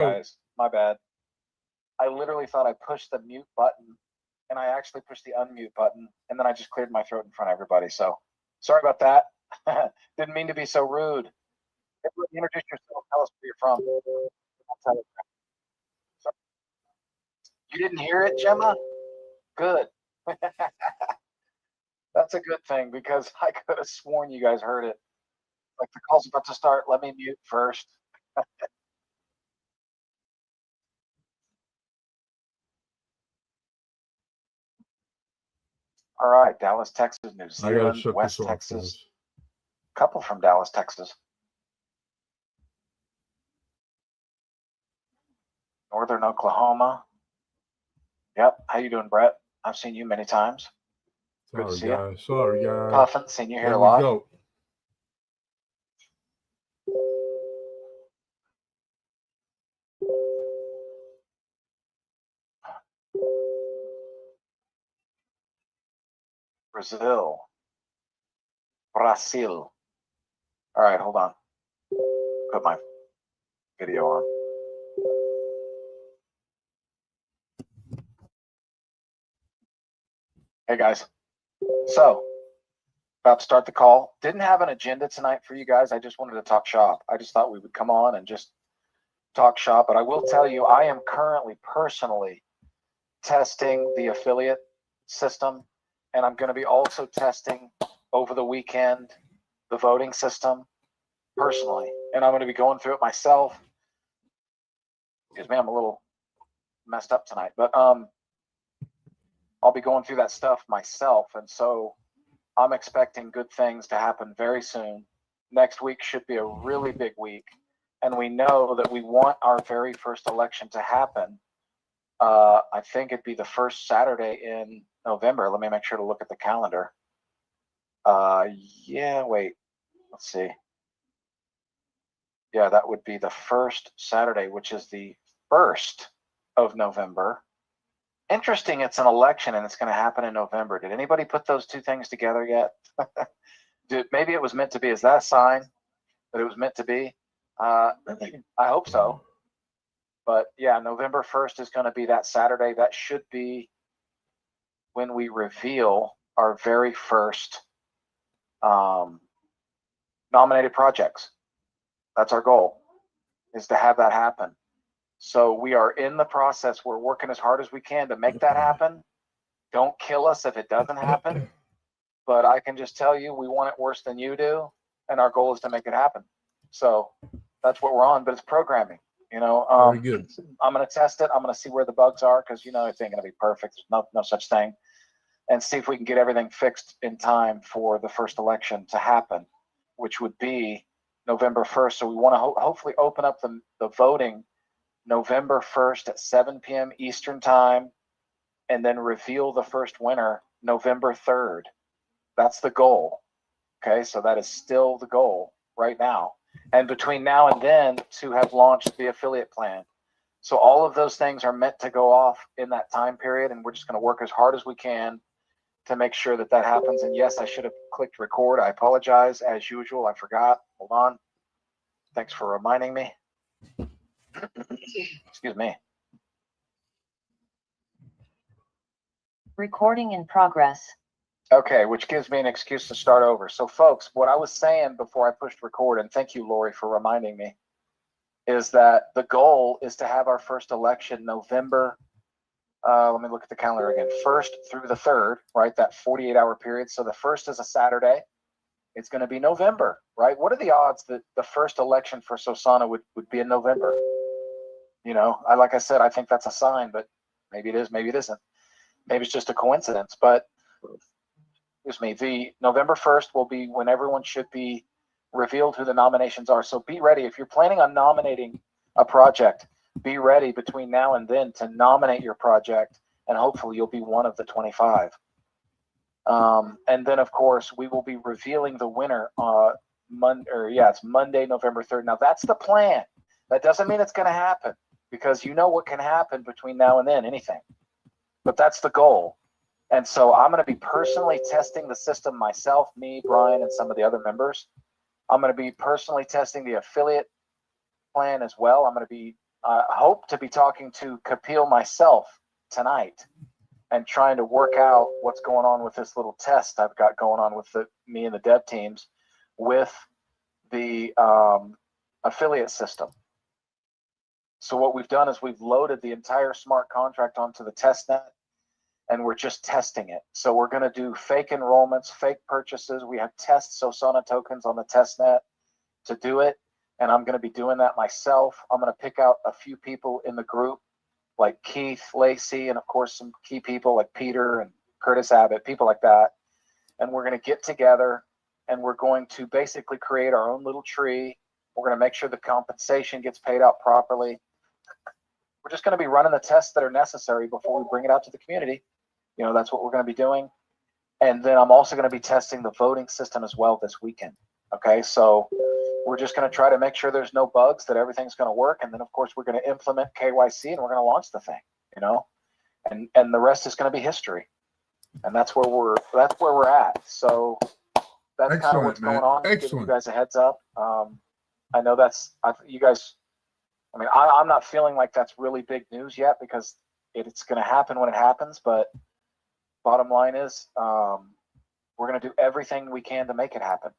Guys, my bad. I literally thought I pushed the mute button, and I actually pushed the unmute button, and then I just cleared my throat in front of everybody. So sorry about that. Didn't mean to be so rude. Everybody introduce yourself. Tell us where you're from. You didn't hear it, Gemma? Good. That's a good thing, because I could have sworn you guys heard it. Like, the call's about to start. Let me mute first. All right, Dallas, Texas, New Zealand, West Texas. Couple from Dallas, Texas. Northern Oklahoma. Yep. How you doing, Brett? I've seen you many times. Good to see you. Sorry, guys. Puffin, seen you here a lot. Go. Brazil. All right, hold on. Put my video on. Hey, guys. So, about to start the call. Didn't have an agenda tonight for you guys. I just wanted to talk shop. I just thought we would come on and just talk shop. But I will tell you, I am currently personally testing the affiliate system, and I'm going to be also testing over the weekend the voting system personally, and I'm going to be going through it myself. Excuse me, I'm a little messed up tonight, but I'll be going through that stuff myself, and so I'm expecting good things to happen very soon. Next week should be a really big week, and we know that we want our very first election to happen. I think it'd be the first Saturday in November. Let me make sure to look at the calendar. Yeah, wait, let's see. Yeah, that would be the first Saturday, which is the 1st of November. Interesting, it's an election and it's going to happen in November. Did anybody put those two things together yet? Maybe it was meant to be. Is that a sign that it was meant to be? I hope so. But yeah, November 1st is going to be that Saturday. That should be when we reveal our very first nominated projects. That's our goal, is to have that happen. So we are in the process. We're working as hard as we can to make that happen. Don't kill us if it doesn't happen. But I can just tell you, we want it worse than you do, and our goal is to make it happen. So that's what we're on. But it's programming. You know, Very good. I'm going to test it. I'm going to see where the bugs are, because you know it ain't going to be perfect. There's no such thing. And see if we can get everything fixed in time for the first election to happen, which would be November 1st. So we want to hopefully open up the voting November 1st at 7 p.m. Eastern time, and then reveal the first winner November 3rd. That's the goal. Okay, so that is still the goal right now. And between now and then, to have launched the affiliate plan. So all of those things are meant to go off in that time period, and we're just going to work as hard as we can to make sure that that happens. And yes, I should have clicked record. I apologize. As usual, I forgot. Hold on. Thanks for reminding me. Excuse me. Recording in progress. Okay, which gives me an excuse to start over. So folks, what I was saying before I pushed record, and thank you, Lori, for reminding me, is that the goal is to have our first election November, let me look at the calendar again, 1st through the 3rd, right? That 48-hour period. So the 1st is a Saturday. It's going to be November, right? What are the odds that the first election for Sosana would be in November? You know, like I said, I think that's a sign, but maybe it is, maybe it isn't. Maybe it's just a coincidence, but excuse me, the November 1st will be when everyone should be revealed who the nominations are. So be ready. If you're planning on nominating a project, be ready between now and then to nominate your project, and hopefully you'll be one of the 25. And then, of course, we will be revealing the winner it's Monday, November 3rd. Now, that's the plan. That doesn't mean it's going to happen, because you know what can happen between now and then, anything. But that's the goal. And so I'm going to be personally testing the system myself, me, Brian, and some of the other members. I'm going to be personally testing the affiliate plan as well. I'm going to be hope to be talking to Kapil myself tonight and trying to work out what's going on with this little test I've got going on with me and the dev teams with the affiliate system. So what we've done is we've loaded the entire smart contract onto the test net, and we're just testing it. So we're going to do fake enrollments, fake purchases. We have test Sosana tokens on the test net to do it, and I'm going to be doing that myself. I'm going to pick out a few people in the group, like Keith Lacey, and of course some key people like Peter and Curtis Abbott, people like that. And we're going to get together, and we're going to basically create our own little tree. We're going to make sure the compensation gets paid out properly. We're just going to be running the tests that are necessary before we bring it out to the community. You know, that's what we're going to be doing. And then I'm also going to be testing the voting system as well this weekend. Okay, so we're just going to try to make sure there's no bugs, that everything's going to work. And then, of course, we're going to implement KYC, and we're going to launch the thing, you know, and the rest is going to be history. And that's where we're at. So that's kind of what's going on. Giving you guys a heads up. I know you guys. I mean, I'm not feeling like that's really big news yet, because it's going to happen when it happens. But bottom line is, we're going to do everything we can to make it happen.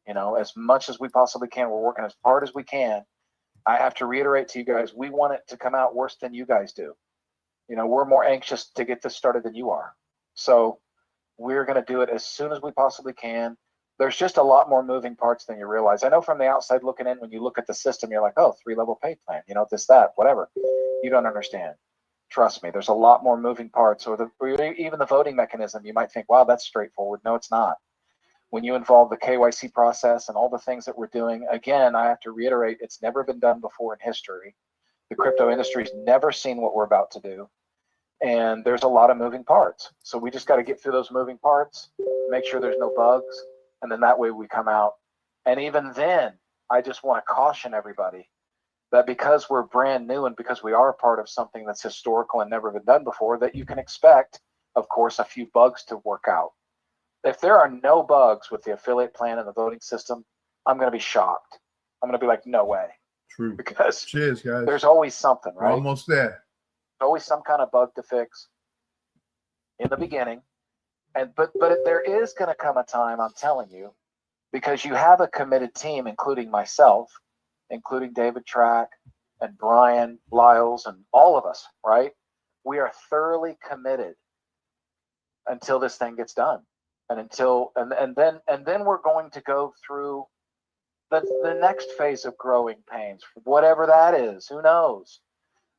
You know, as much as we possibly can. We're working as hard as we can. I have to reiterate to you guys, we want it to come out worse than you guys do. You know, we're more anxious to get this started than you are. So we're going to do it as soon as we possibly can. There's just a lot more moving parts than you realize. I know from the outside looking in, when you look at the system, you're like, oh, 3-level pay plan, you know, this, that, whatever. You don't understand. Trust me, there's a lot more moving parts. Or even the voting mechanism, you might think, wow, that's straightforward. No, it's not. When you involve the KYC process and all the things that we're doing, again, I have to reiterate, it's never been done before in history. The crypto industry's never seen what we're about to do. And there's a lot of moving parts. So we just got to get through those moving parts, make sure there's no bugs, and then that way we come out. And even then, I just want to caution everybody that because we're brand new and because we are a part of something that's historical and never been done before, that you can expect, of course, a few bugs to work out. If there are no bugs with the affiliate plan and the voting system, I'm going to be shocked. I'm going to be like, no way. True. Because cheers, guys. There's always something, right? We're almost there. There's always some kind of bug to fix in the beginning. But there is going to come a time, I'm telling you, because you have a committed team, including myself, including David Track and Brian Lyles and all of us, right? We are thoroughly committed until this thing gets done. And then we're going to go through the next phase of growing pains, whatever that is, who knows?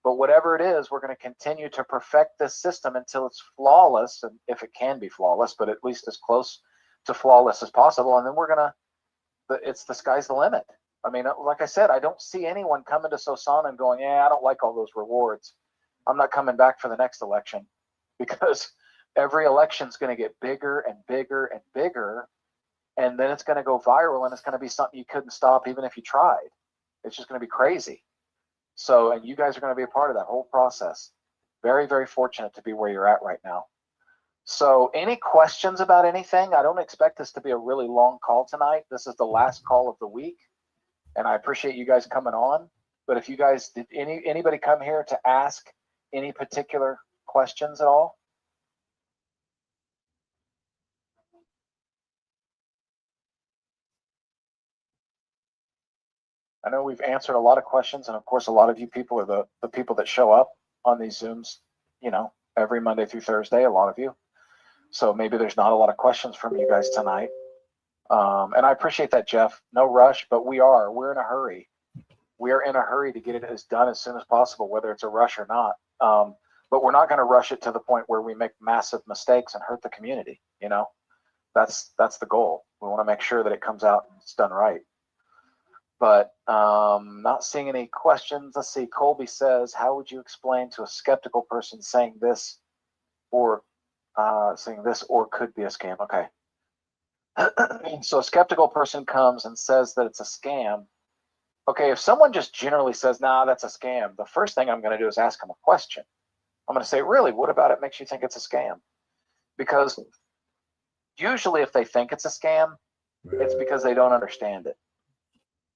But whatever it is, we're going to continue to perfect this system until it's flawless, and if it can be flawless, but at least as close to flawless as possible. And then it's the sky's the limit. I mean, like I said, I don't see anyone coming to Sosana and going, yeah, I don't like all those rewards. I'm not coming back for the next election, because every election is going to get bigger and bigger and bigger, and then it's going to go viral, and it's going to be something you couldn't stop even if you tried. It's just going to be crazy. So, and you guys are going to be a part of that whole process. Very, very fortunate to be where you're at right now. So any questions about anything? I don't expect this to be a really long call tonight. This is the last call of the week, and I appreciate you guys coming on. But if you guys, did anybody come here to ask any particular questions at all? I know we've answered a lot of questions, and of course, a lot of you people are the people that show up on these Zooms, you know, every Monday through Thursday, a lot of you. So maybe there's not a lot of questions from you guys tonight. And I appreciate that, Jeff. No rush, but we're in a hurry. We are in a hurry to get it done as soon as possible, whether it's a rush or not. But we're not going to rush it to the point where we make massive mistakes and hurt the community. You know, that's the goal. We want to make sure that it comes out and it's done right. But not seeing any questions. Let's see. Colby says, how would you explain to a skeptical person saying this or could be a scam? Okay. So a skeptical person comes and says that it's a scam. Okay, if someone just generally says, nah, that's a scam, the first thing I'm going to do is ask them a question. I'm going to say, really, what about it makes you think it's a scam? Because usually if they think it's a scam, it's because they don't understand it.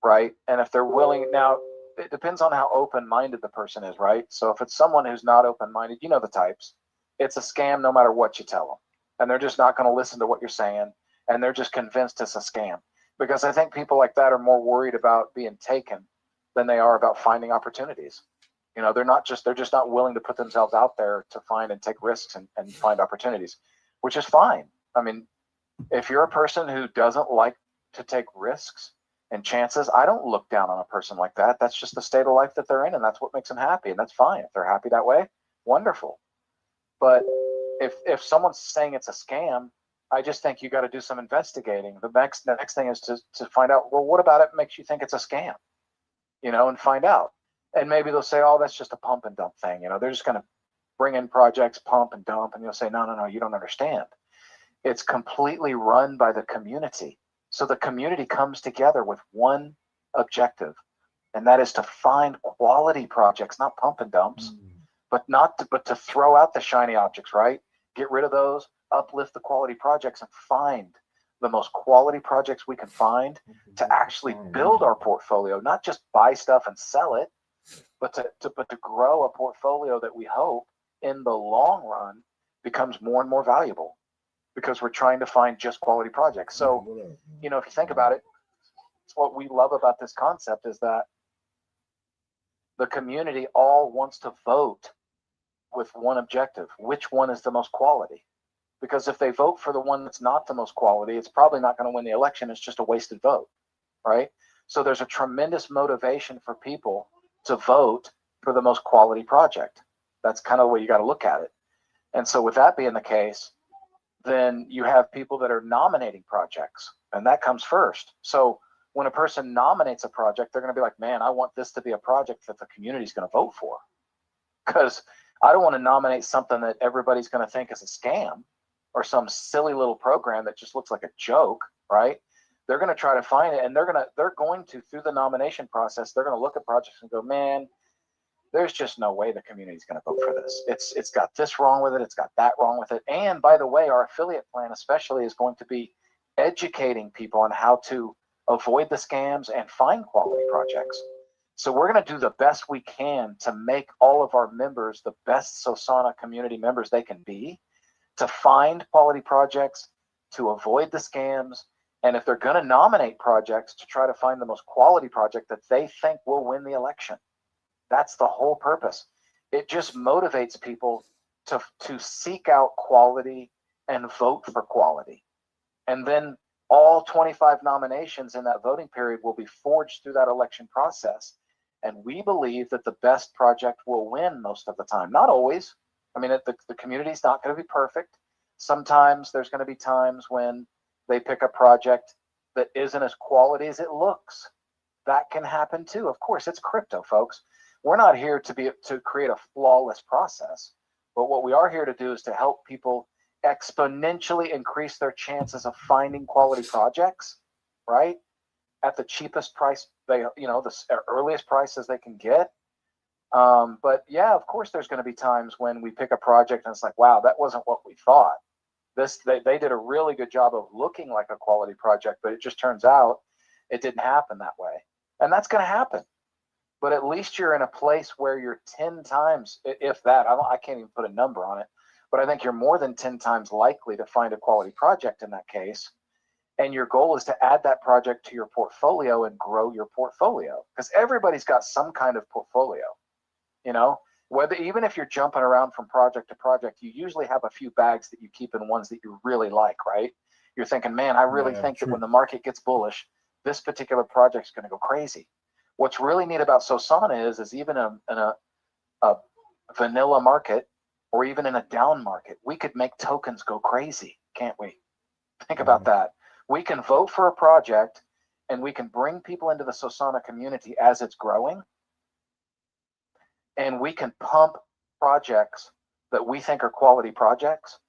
Right? And if they're willing, now, it depends on how open-minded the person is, right? So if it's someone who's not open-minded, you know the types. It's a scam no matter what you tell them. And they're just not going to listen to what you're saying. And they're just convinced it's a scam. Because I think people like that are more worried about being taken than they are about finding opportunities. You know, they're just not willing to put themselves out there to find and take risks and find opportunities, which is fine. I mean, if you're a person who doesn't like to take risks and chances, I don't look down on a person like that. That's just the state of life that they're in, and that's what makes them happy, and that's fine. If they're happy that way, wonderful. But if someone's saying it's a scam, I just think you got to do some investigating. The next thing is to find out, well, what about it makes you think it's a scam? You know, and find out. And maybe they'll say, oh, that's just a pump and dump thing. You know, they're just going to bring in projects, pump and dump, and you'll say, no, you don't understand. It's completely run by the community. So the community comes together with one objective, and that is to find quality projects, not pump and dumps, but to throw out the shiny objects, right? Get rid of those, uplift the quality projects, and find the most quality projects we can find to actually build our portfolio, not just buy stuff and sell it, but to grow a portfolio that we hope in the long run becomes more and more valuable, because we're trying to find just quality projects. So, you know, if you think about it, it's what we love about this concept is that the community all wants to vote with one objective. Which one is the most quality? Because if they vote for the one that's not the most quality, it's probably not going to win the election. It's just a wasted vote, right? So there's a tremendous motivation for people to vote for the most quality project. That's kind of the way you got to look at it. And so with that being the case, then you have people that are nominating projects, and that comes first. So when a person nominates a project, they're going to be like, man, I want this to be a project that the community is going to vote for, because I don't want to nominate something that everybody's going to think is a scam or some silly little program that just looks like a joke, right? They're going to try to find it, and they're going to through the nomination process, they're going to look at projects and go, man, there's just no way the community is going to vote for this. It's got this wrong with it. It's got that wrong with it. And by the way, our affiliate plan especially is going to be educating people on how to avoid the scams and find quality projects. So we're going to do the best we can to make all of our members the best Sosana community members they can be, to find quality projects, to avoid the scams, and if they're going to nominate projects, to try to find the most quality project that they think will win the election. That's the whole purpose. It just motivates people to seek out quality and vote for quality. And then all 25 nominations in that voting period will be forged through that election process. And we believe that the best project will win most of the time. Not always. I mean, the community's not going to be perfect. Sometimes there's going to be times when they pick a project that isn't as quality as it looks. That can happen too. Of course, it's crypto, folks. We're not here to create a flawless process, but what we are here to do is to help people exponentially increase their chances of finding quality projects, right? At the cheapest price, the earliest prices they can get. But yeah, of course, there's going to be times when we pick a project and it's like, wow, that wasn't what we thought. They did a really good job of looking like a quality project, but it just turns out it didn't happen that way. And that's going to happen. But at least you're in a place where you're 10 times, if that, I can't even put a number on it, but I think you're more than 10 times likely to find a quality project in that case. And your goal is to add that project to your portfolio and grow your portfolio, because everybody's got some kind of portfolio, you know, even if you're jumping around from project to project, you usually have a few bags that you keep in ones that you really like, right? You're thinking, man, I really think that when the market gets bullish, this particular project is going to go crazy. What's really neat about Sosana is even in a vanilla market, or even in a down market, we could make tokens go crazy, can't we? Think about that. We can vote for a project, and we can bring people into the Sosana community as it's growing, and we can pump projects that we think are quality projects.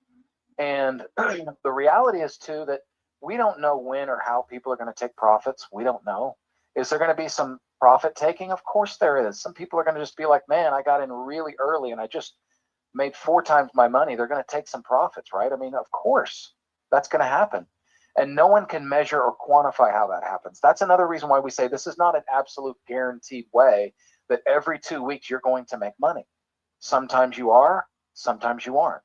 And the reality is too that we don't know when or how people are going to take profits. We don't know. Is there going to be some profit taking? Of course there is. Some people are going to just be like, man, I got in really early and I just made 4 times my money. They're going to take some profits, right? I mean, of course that's going to happen. And no one can measure or quantify how that happens. That's another reason why we say this is not an absolute guaranteed way that every 2 weeks you're going to make money. Sometimes you are, sometimes you aren't.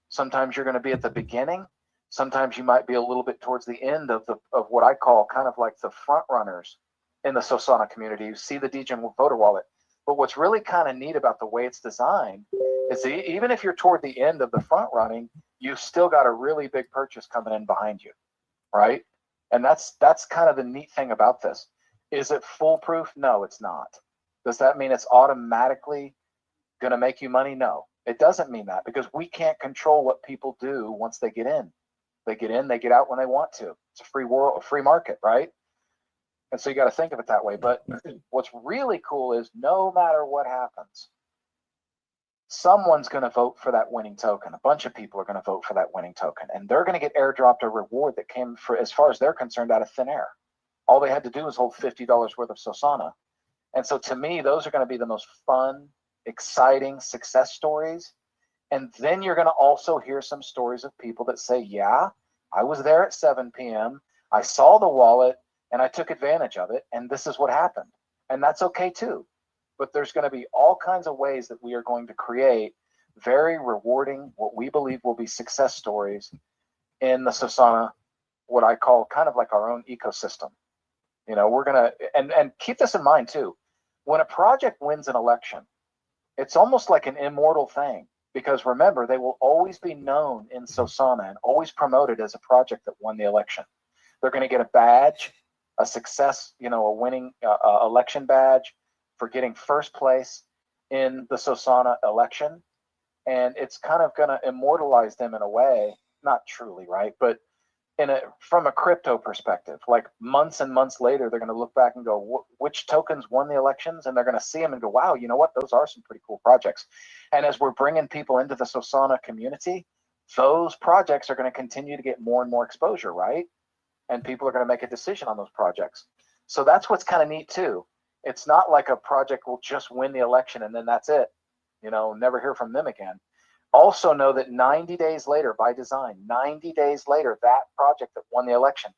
Sometimes you're going to be at the beginning. Sometimes you might be a little bit towards the end of what I call kind of like the front runners in the Sosana community. You see the DJ voter wallet. But what's really kind of neat about the way it's designed is even if you're toward the end of the front running, you've still got a really big purchase coming in behind you. Right? And that's kind of the neat thing about this. Is it foolproof? No, it's not. Does that mean it's automatically going to make you money? No, it doesn't mean that, because we can't control what people do once they get in. They get in, they get out when they want to. It's a free world, a free market, right? And so you got to think of it that way. But what's really cool is no matter what happens, someone's going to vote for that winning token. A bunch of people are going to vote for that winning token, and they're going to get airdropped a reward that came, for, as far as they're concerned, out of thin air. All they had to do was hold $50 worth of Sosana. And so to me, those are going to be the most fun, exciting success stories. And then you're going to also hear some stories of people that say, yeah, I was there at 7 p.m. I saw the wallet and I took advantage of it, and this is what happened. And that's okay too. But there's going to be all kinds of ways that we are going to create very rewarding, what we believe will be success stories in the Sosana, what I call kind of like our own ecosystem. You know, we're going to, and keep this in mind too. When a project wins an election, it's almost like an immortal thing, because remember, they will always be known in Sosana and always promoted as a project that won the election. They're going to get a badge, a success, you know, a winning election badge for getting first place in the Sosana election. And it's kind of going to immortalize them in a way, not truly, right? But from a crypto perspective, like months and months later, they're going to look back and go, which tokens won the elections? And they're going to see them and go, wow, you know what? Those are some pretty cool projects. And as we're bringing people into the Sosana community, those projects are going to continue to get more and more exposure, right? And people are going to make a decision on those projects. So that's what's kind of neat too. It's not like a project will just win the election and then that's it. You know, never hear from them again. Also know that 90 days later, by design, 90 days later, that project that won the election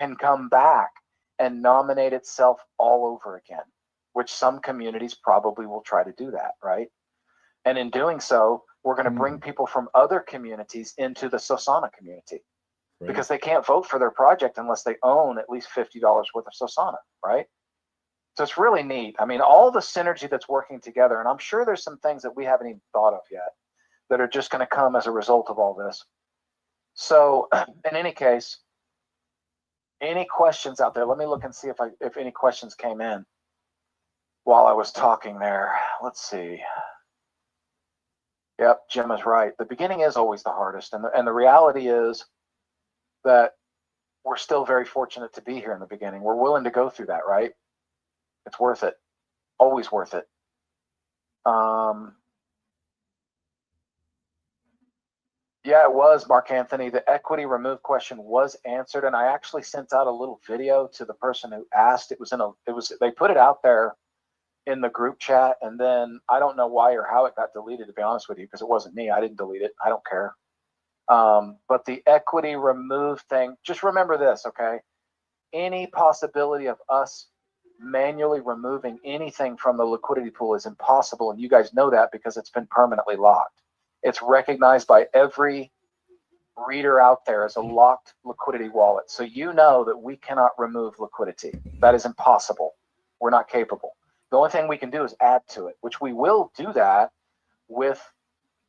can come back and nominate itself all over again, which some communities probably will try to do that, right? And in doing so, we're going to bring people from other communities into the Sosana community, right? Because they can't vote for their project unless they own at least $50 worth of Sosana, right? So it's really neat. I mean, all the synergy that's working together, and I'm sure there's some things that we haven't even thought of yet that are just going to come as a result of all this. So in any case, any questions out there? Let me look and see if any questions came in while I was talking there. Let's see. Yep, Jim is right. The beginning is always the hardest. And the reality is that we're still very fortunate to be here in the beginning. We're willing to go through that, right? It's worth it. Always worth it. Yeah, it was, Mark Anthony. The equity remove question was answered, and I actually sent out a little video to the person who asked. They put it out there in the group chat, and then I don't know why or how it got deleted, to be honest with you, because it wasn't me. I didn't delete it. I don't care. But the equity remove thing, just remember this, okay? Any possibility of us manually removing anything from the liquidity pool is impossible, and you guys know that because it's been permanently locked. It's recognized by every reader out there as a locked liquidity wallet. So you know that we cannot remove liquidity. That is impossible. We're not capable. The only thing we can do is add to it, which we will do that with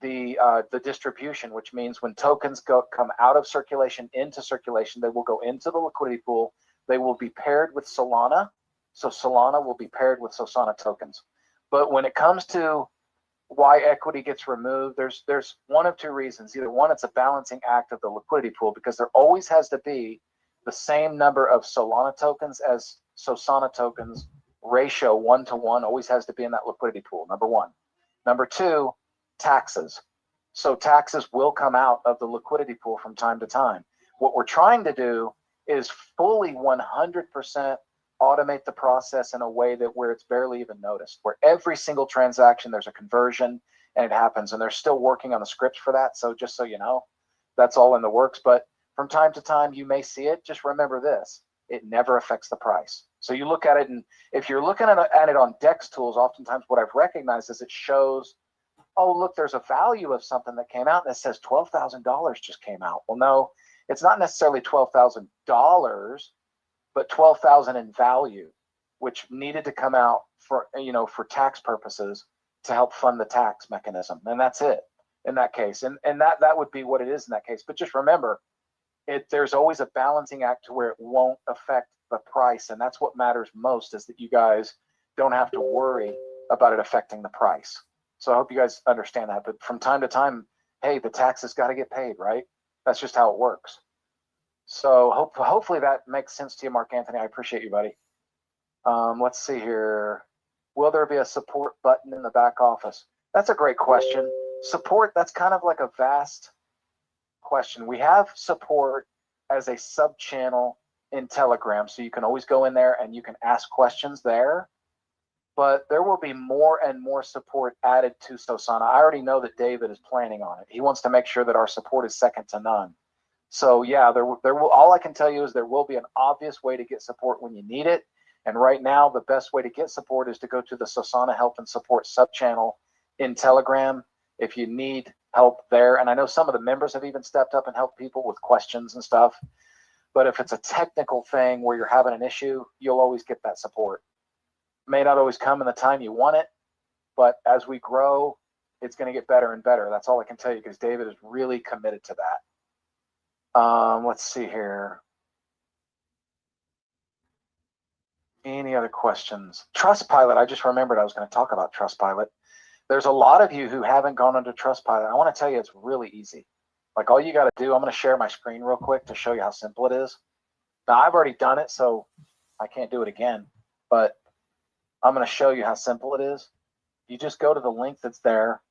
the distribution, which means when tokens come out of circulation into circulation, they will go into the liquidity pool. They will be paired with Solana. So Solana will be paired with Sosana tokens. But when it comes to why equity gets removed, there's one of two reasons. Either one, it's a balancing act of the liquidity pool, because there always has to be the same number of Solana tokens as Sosana tokens, ratio 1-to-1 always has to be in that liquidity pool, number one. Number two, taxes. So taxes will come out of the liquidity pool from time to time. What we're trying to do is fully 100% automate the process in a way that where it's barely even noticed, where every single transaction there's a conversion and it happens, and they're still working on the scripts for that. So just so you know, that's all in the works. But From time to time, you may see it. Just remember this: it never affects the price. So you look at it, and if you're looking at it on Dex tools, oftentimes what I've recognized is it shows, oh, look, there's a value of something that came out, and it says $12,000 just came out. Well, no, it's not necessarily $12,000, but 12,000 in value, which needed to come out for tax purposes to help fund the tax mechanism, and that's it in that case. And that would be what it is in that case. But just remember, there's always a balancing act to where it won't affect the price, and that's what matters most, is that you guys don't have to worry about it affecting the price. So I hope you guys understand that. But from time to time, hey, the taxes got to get paid, right? That's just how it works. So hopefully that makes sense to you, Mark Anthony. I appreciate you, buddy. Let's see here. Will there be a support button in the back office? That's a great question. Support, that's kind of like a vast question. We have support as a sub-channel in Telegram, so you can always go in there and you can ask questions there. But there will be more and more support added to Sosana. I already know that David is planning on it. He wants to make sure that our support is second to none. So yeah, there will. All I can tell you is there will be an obvious way to get support when you need it. And right now, the best way to get support is to go to the Sosana Help and Support sub-channel in Telegram if you need help there. And I know some of the members have even stepped up and helped people with questions and stuff. But if it's a technical thing where you're having an issue, you'll always get that support. May not always come in the time you want it, but as we grow, it's going to get better and better. That's all I can tell you, because David is really committed to that. Let's see here. Any other questions? Trustpilot. I just remembered I was going to talk about Trustpilot. There's a lot of you who haven't gone under Trustpilot. I want to tell you it's really easy. Like, all you got to do, I'm going to share my screen real quick to show you how simple it is. Now, I've already done it, so I can't do it again. But I'm going to show you how simple it is. You just go to the link that's there.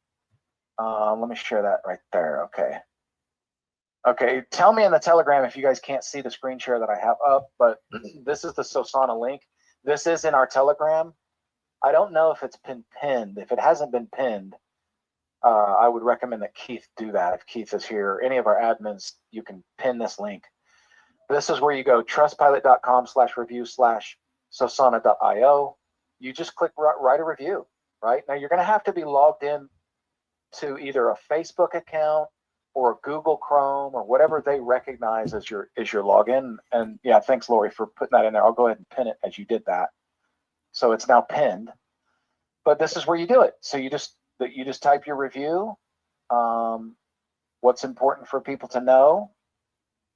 Let me share that right there. Okay. Okay, tell me in the Telegram if you guys can't see the screen share that I have up, but this is the Sosana link. This is in our Telegram. I don't know if it's been pinned. If it hasn't been pinned, I would recommend that Keith do that. If Keith is here, any of our admins, you can pin this link. This is where you go, trustpilot.com/review/sosana.io. You just click write a review, right? Now you're going to have to be logged in to either a Facebook account or a Google Chrome or whatever they recognize as your login. And yeah, thanks, Lori, for putting that in there. I'll go ahead and pin it as you did that. So it's now pinned. But this is where you do it. So you just type your review, what's important for people to know,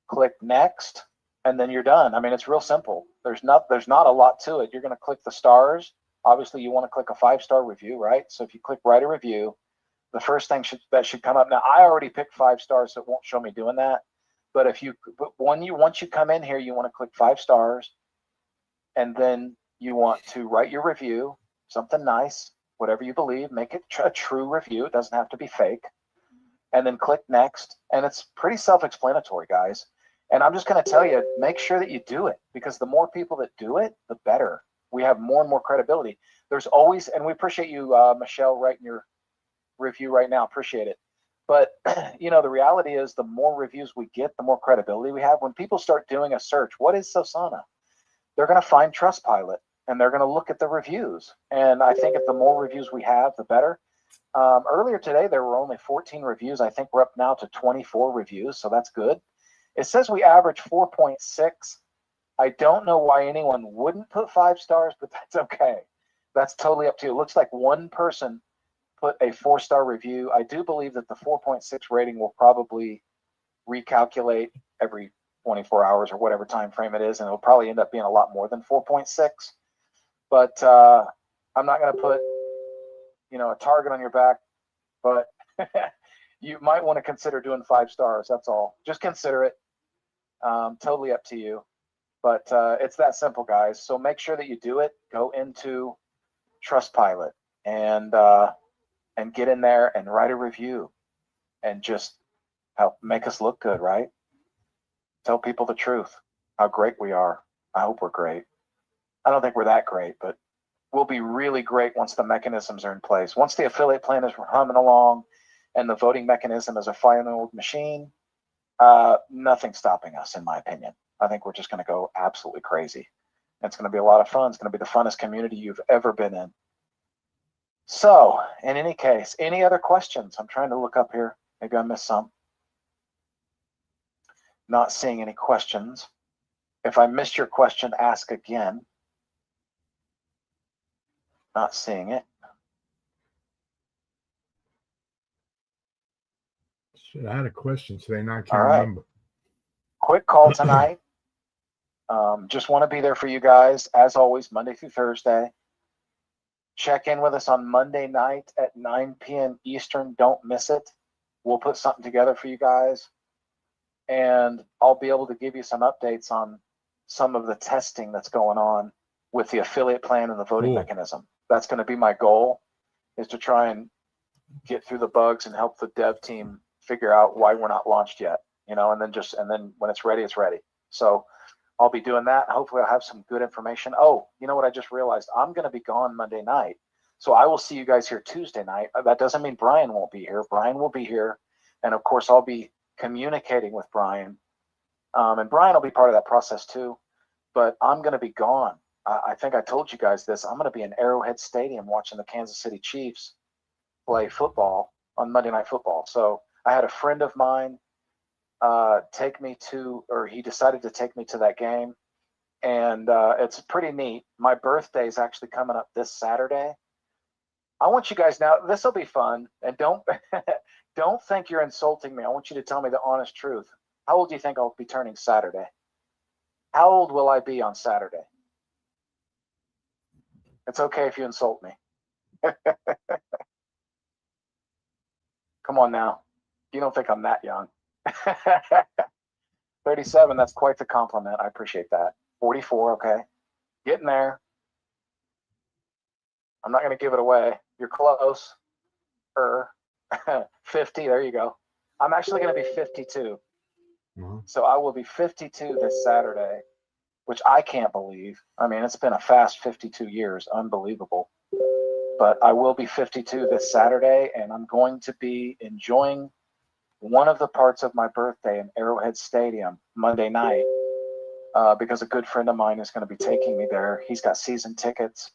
click next, and then you're done. I mean, it's real simple. There's not a lot to it. You're going to click the stars. Obviously, you want to click a 5-star review, right? So if you click write a review, the first thing that should come up. Now, I already picked 5 stars, so it won't show me doing that. But once you come in here, you want to click 5 stars, and then you want to write your review, something nice, whatever you believe. Make it a true review. It doesn't have to be fake. And then click next. And it's pretty self-explanatory, guys. And I'm just going to tell you, make sure that you do it, because the more people that do it, the better. We have more and more credibility. There's always, and we appreciate you, Michelle, writing your review right now. Appreciate it. But the reality is, the more reviews we get, the more credibility we have. When people start doing a search, what is Sosana? They're going to find Trustpilot, and they're going to look at the reviews. And I think if the more reviews we have, the better. Earlier today, there were only 14 reviews. I think we're up now to 24 reviews, so that's good. It says we average 4.6. I don't know why anyone wouldn't put 5 stars, but that's okay. That's totally up to you. It looks like one person put a 4-star review. I do believe that the 4.6 rating will probably recalculate every 24 hours or whatever time frame it is, and it'll probably end up being a lot more than 4.6. But I'm not going to put a target on your back, but you might want to consider doing 5 stars. That's all. Just consider it. Totally up to you. But it's that simple, guys. So make sure that you do it. Go into Trustpilot and get in there and write a review and just help make us look good, right? Tell people the truth, how great we are. I hope we're great. I don't think we're that great, but we'll be really great once the mechanisms are in place. Once the affiliate plan is humming along and the voting mechanism is a fine-oiled machine, Nothing stopping us, in my opinion. I think we're just going to go absolutely crazy. It's going to be a lot of fun. It's going to be the funnest community you've ever been in. So, in any case, any other questions? I'm trying to look up here. Maybe I missed some. Not seeing any questions. If I missed your question, ask again. Not seeing it. Shit, I had a question today. Now I can't remember. Quick call tonight. Just want to be there for you guys, as always, Monday through Thursday. Check in with us on Monday night at 9 p.m. Eastern. Don't miss it. We'll put something together for you guys. And I'll be able to give you some updates on some of the testing that's going on with the affiliate plan and the voting mechanism. That's going to be my goal, is to try and get through the bugs and help the dev team figure out why we're not launched yet, and then when it's ready, it's ready. So I'll be doing that. Hopefully I'll have some good information. Oh, you know what I just realized? I'm going to be gone Monday night. So I will see you guys here Tuesday night. That doesn't mean Brian won't be here. Brian will be here. And of course, I'll be communicating with Brian. And Brian will be part of that process too. But I'm going to be gone. I think I told you guys this. I'm going to be in Arrowhead Stadium watching the Kansas City Chiefs play football on Monday Night Football. So I had a friend of mine he decided to take me to that game. And it's pretty neat. My birthday is actually coming up this Saturday. I want you guys now, this will be fun. And don't think you're insulting me. I want you to tell me the honest truth. How old do you think I'll be turning Saturday? How old will I be on Saturday? It's okay if you insult me. Come on now. You don't think I'm that young. 37, that's quite the compliment. I appreciate that. 44, okay. Getting there. I'm not going to give it away. You're close. 50, there you go. I'm actually going to be 52. Mm-hmm. So I will be 52 this Saturday, which I can't believe. I mean, it's been a fast 52 years. Unbelievable. But I will be 52 this Saturday, and I'm going to be enjoying one of the parts of my birthday in Arrowhead Stadium Monday night because a good friend of mine is going to be taking me there. He's got season tickets,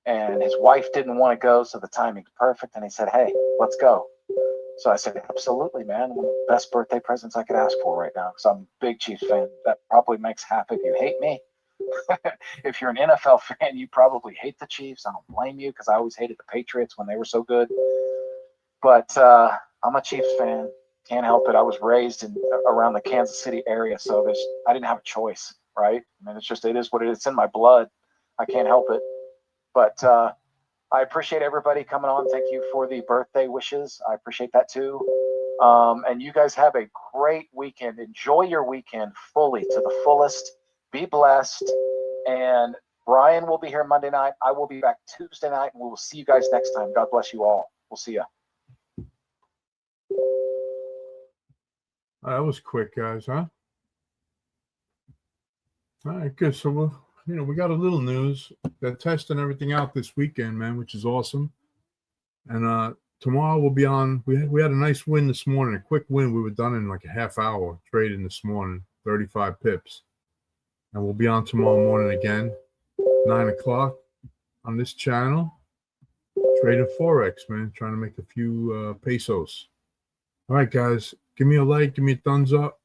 and his wife didn't want to go, so the timing's perfect. And he said, hey, let's go. So I said, absolutely, man. One of the best birthday presents I could ask for right now, because I'm a big Chiefs fan. That probably makes half of you hate me. If you're an NFL fan, you probably hate the Chiefs. I don't blame you, because I always hated the Patriots when they were so good. But I'm a Chiefs fan. Can't help it. I was raised around the Kansas City area, so I didn't have a choice, right? I mean, it is what it is. It's in my blood. I can't help it. But I appreciate everybody coming on. Thank you for the birthday wishes. I appreciate that too. And you guys have a great weekend. Enjoy your weekend fully to the fullest. Be blessed. And Brian will be here Monday night. I will be back Tuesday night, and we will see you guys next time. God bless you all. We'll see you. That was quick, guys, huh? All right, good. So we got a little news. They're testing everything out this weekend, man, which is awesome. And tomorrow we'll be on. We had a nice win this morning, a quick win. We were done in like a half hour trading this morning, 35 pips. And we'll be on tomorrow morning again, 9 o'clock on this channel. Trading Forex, man, trying to make a few pesos. All right, guys, give me a like, give me a thumbs up.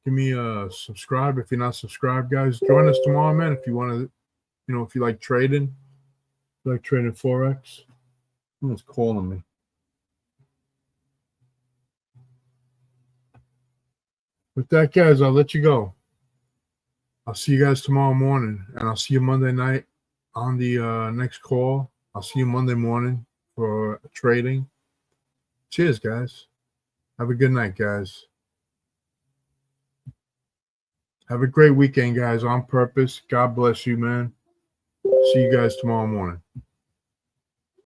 Give me a subscribe if you're not subscribed, guys. Join us tomorrow, man, if you want to, if you like trading. If you like trading Forex. Someone's calling me. With that, guys, I'll let you go. I'll see you guys tomorrow morning, and I'll see you Monday night on the next call. I'll see you Monday morning for trading. Cheers, guys. Have a good night, guys. Have a great weekend, guys, on purpose. God bless you, man. See you guys tomorrow morning.